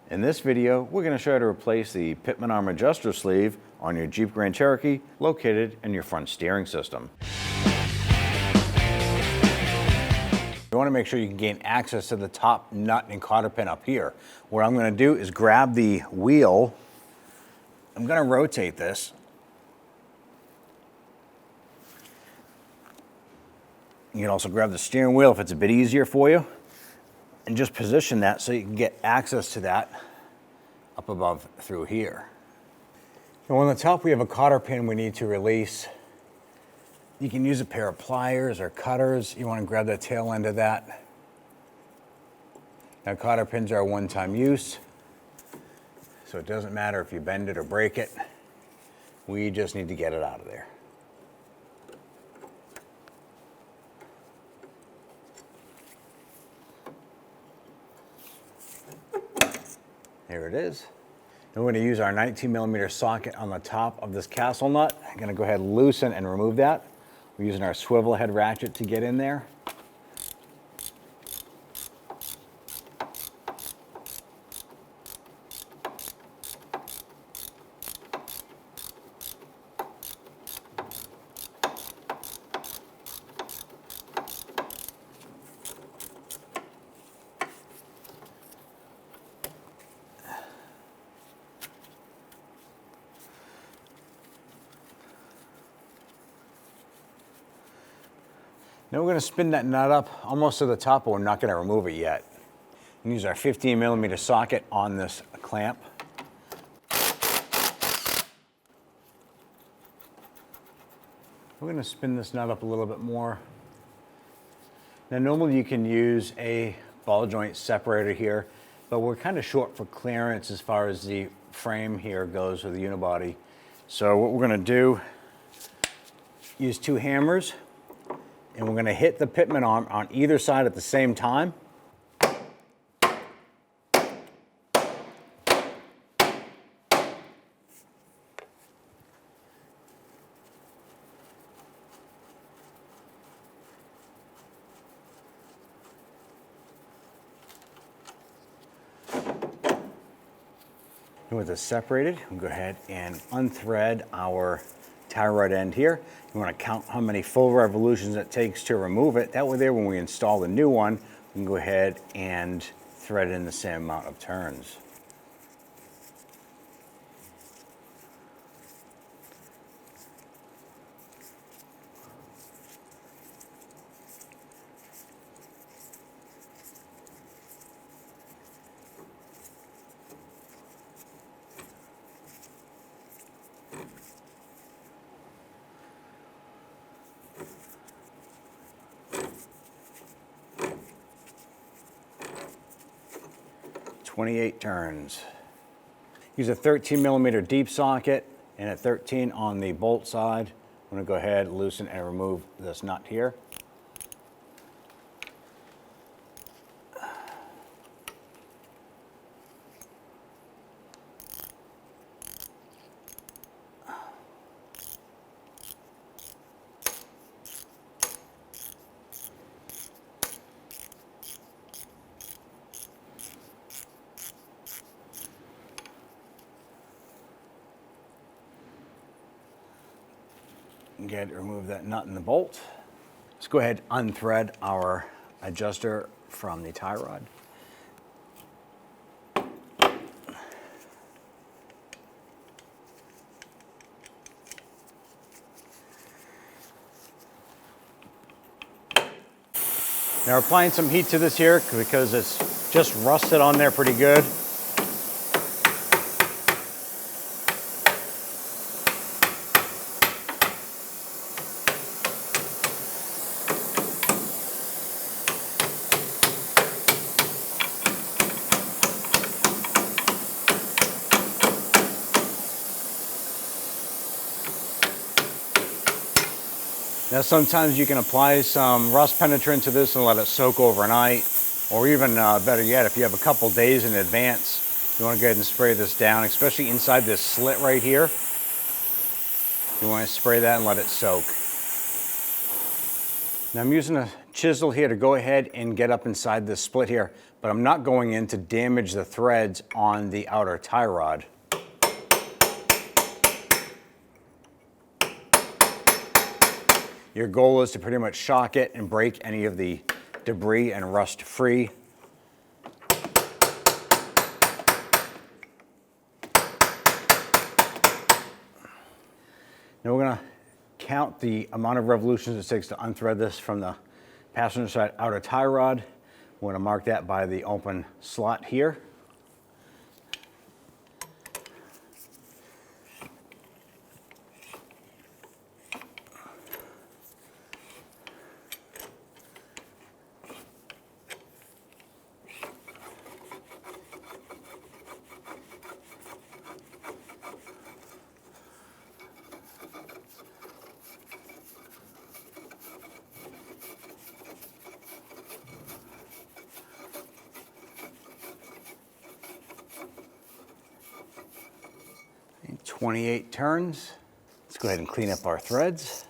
In this video, we're going to show you how to replace the Pitman arm adjuster sleeve on your Jeep Grand Cherokee located in your front steering system. You want to make sure you can gain access to the top nut and cotter pin up here. What I'm going to do is grab the wheel. I'm going to rotate this. You can also grab the steering wheel if it's a bit easier for you, and just position that so you can get access to that up above through here. Now on the top we have a cotter pin we need to release. You can use a pair of pliers or cutters. You want to grab the tail end of that. Now cotter pins are a one-time use, so it doesn't matter if you bend it or break it. We just need to get it out of there. There it is. Then we're going to use our 19mm socket on the top of this castle nut. I'm going to go ahead and loosen and remove that. We're using our swivel head ratchet to get in there. Now we're going to spin that nut up almost to the top, but we're not going to remove it yet. And use our 15mm socket on this clamp. We're going to spin this nut up a little bit more. Now normally you can use a ball joint separator here, but we're kind of short for clearance as far as the frame here goes with the unibody. So what we're going to do, use two hammers. And we're going to hit the Pitman arm on either side at the same time. And with this separated, we'll go ahead and unthread our tie rod end here. You want to count how many full revolutions it takes to remove it. That way there, when we install the new one, we can go ahead and thread in the same amount of turns. .28 turns. Use a 13mm deep socket and a 13 on the bolt side. I'm going to go ahead, loosen and remove this nut here. Get remove that nut and the bolt. Let's go ahead and unthread our adjuster from the tie rod. Now we're applying some heat to this here because it's just rusted on there pretty good. Now sometimes you can apply some rust penetrant to this and let it soak overnight, or even better yet, if you have a couple days in advance, you want to go ahead and spray this down, especially inside this slit right here. You want to spray that and let it soak. Now I'm using a chisel here to go ahead and get up inside this split here. but I'm not going in to damage the threads on the outer tie rod. Your goal is to pretty much shock it and break any of the debris and rust free. Now we're going to count the amount of revolutions it takes to unthread this from the passenger side outer tie rod. We're going to mark that by the open slot here. And 28 turns. Let's go ahead and clean up our threads.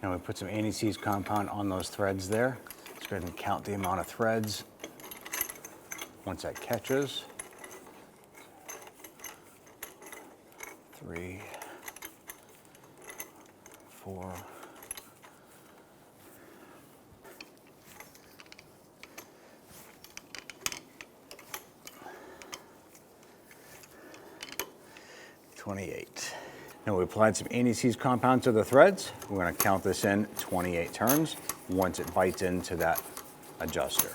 Now we put some anti-seize compound on those threads there. Let's go ahead and count the amount of threads once that catches. 3, 4, 28. Now we applied some anti-seize compound to the threads. We're going to count this in 28 turns once it bites into that adjuster.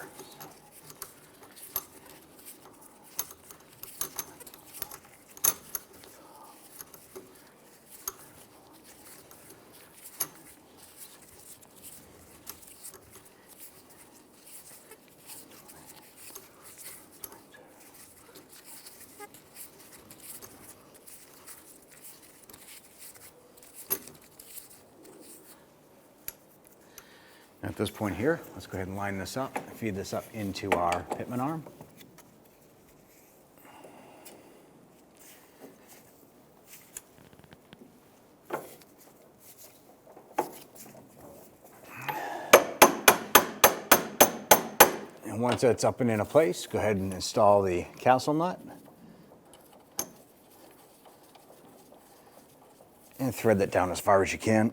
At this point here, let's go ahead and line this up and feed this up into our Pitman arm. And once that's up and into place, go ahead and install the castle nut. And thread that down as far as you can.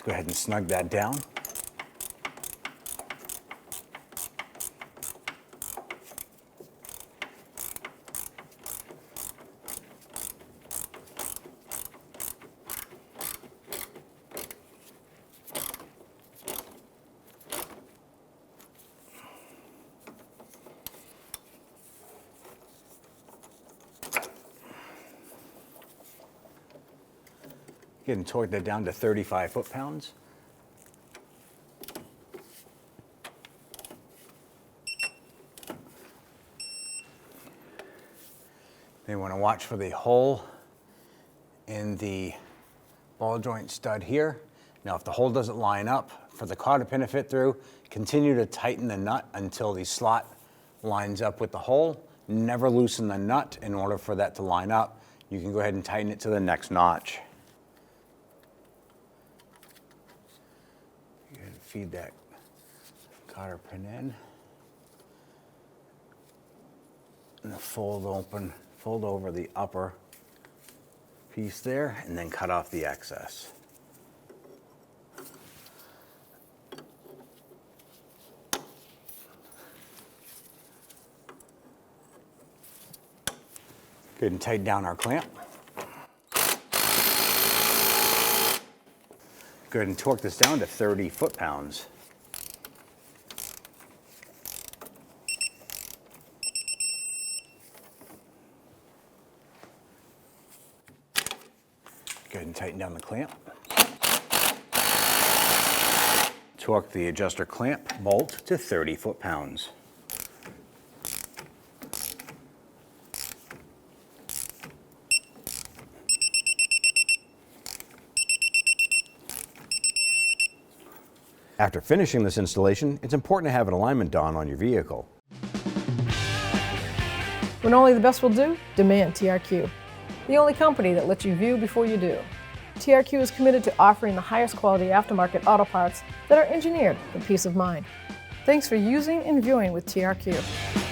Go ahead and snug that down. Get and torque that down to 35 foot-pounds. Then you want to watch for the hole in the ball joint stud here. Now if the hole doesn't line up for the cotter pin to fit through, continue to tighten the nut until the slot lines up with the hole. Never loosen the nut in order for that to line up. You can go ahead and tighten it to the next notch. Feed that cotter pin in and then fold over the upper piece there and then cut off the excess. Good, and tighten down our clamp. Go ahead and torque this down to 30 foot-pounds. Go ahead and tighten down the clamp. Torque the adjuster clamp bolt to 30 foot-pounds. After finishing this installation, it's important to have an alignment done on your vehicle. When only the best will do, demand TRQ. The only company that lets you view before you do. TRQ is committed to offering the highest quality aftermarket auto parts that are engineered for peace of mind. Thanks for using and viewing with TRQ.